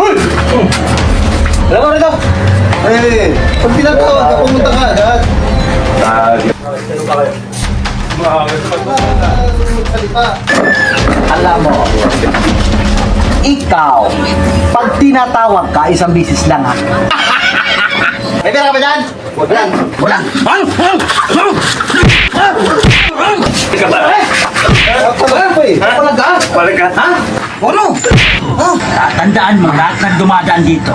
Hoy! Alam mo rito? Eh, pag tinatawag ka, pumunta ka agad. Alam mo, ikaw, pag tinatawag ka, isang bisis lang ha. May pera ka ba dyan? Wala. Wala. Palag ka? Ha? Ano? Oh, tatandaan mo, lahat ng dumadaan dito,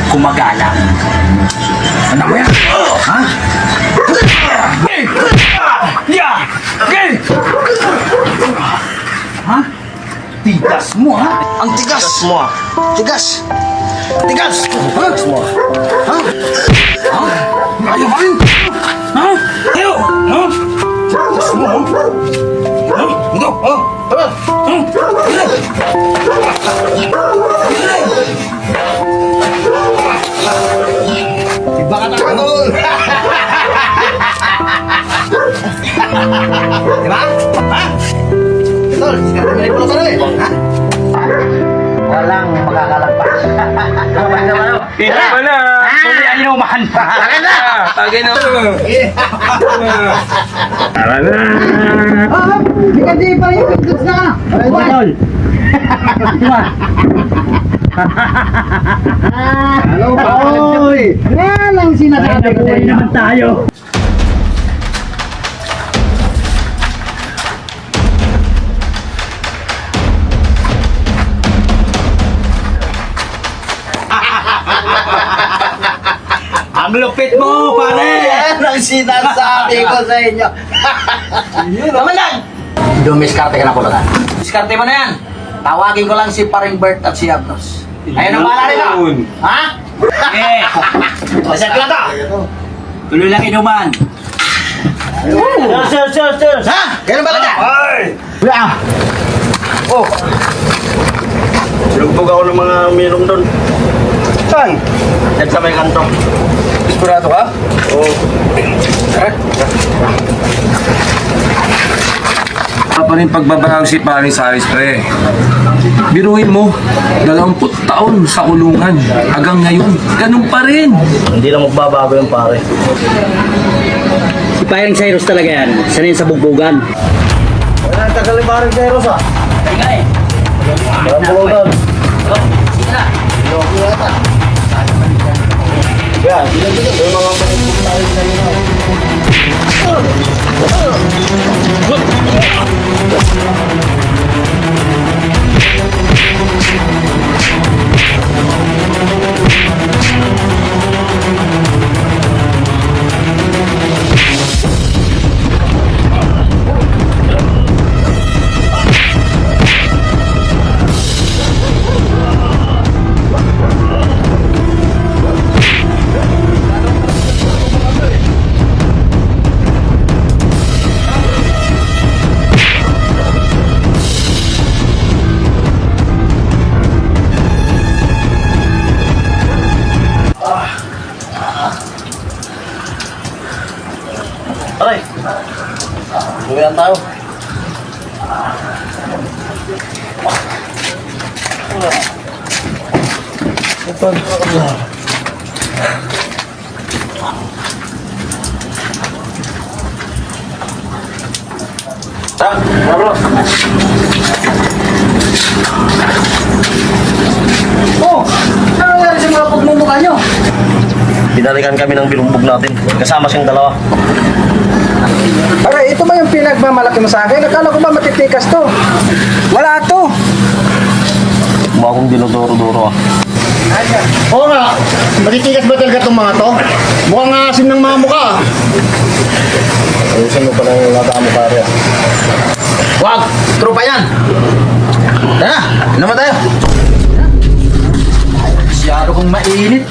kumagalang. Ano mo yan? Ha? Ha? Tigas mo, ha? Ang tigas mo, ha? Tigas! Tigas! Tigas mo, ha? Ha? Ayaw ba rin? Ha? Ayaw! Ha? Tigas mo, ha? Ha? Ito, ha? Ha? Ha? Iba ka na ka doon! Diba? Ha? Ito, sigarin mo na yung pulutan eh. Ha? Walang makakalagpas. Ito ba na? Suli ang inumahan pa. Akin na! Tagay na. Tara na. Hindi pa yung pagkas na. Tol. Diba? Hello, Paul! Yan lang sinasabi ko sa naman tayo. Ang lupit mo, pare! Yan ang sinasabi ko sa inyo. Naman lang! Dumiskarte ka na pulutan. Diskarte mo na yan. Tawagin ko lang si Paring Bert at si Agnos. Ayun ang bahala nila. Ha? Eh! Masyak lang to! Tuloy lang inuman. Cheers! Ha? Ganun ba ka? Ay! Wala! Oh! Sinugbog ako ng mga uminom doon. Saan? Yan sa may kanto. Desperado ka? Oo. Pa rin pagbabalang si Paring Saris, pre. Biruin mo, 20 taon sa kulungan. Hanggang ngayon, ganun pa rin. Hindi lang magbabago yung pare. Si Paring Cyrus talaga yan. Sanay sa bugbugan. Wala ang tagal yung parang Zeros ah. Teka eh. Walang bulutan. Sige na. Loki yata. Kaya, sila yung mga panipog tayo sa inyo. Aray! Buwian tayo. Ito. Bro. Oh! Ano nangyari sa mga pagmumukha nyo? Binalikan kami ng binugbog natin. Kasama siyang dalawa. Aray, ito ba yung pinagmamalaki mo sa akin? Akala ko ba matitikas to? Wala to. Mukha akong dinodoro-doro ah. Oo nga, matitikas ba talaga itong mga to? Mukhang asim ng mga mukha. Ayusin mo pala yung lata mo pare ah. Wag! Tropa yan! Tara! Naman tayo! Masyado kong mainit.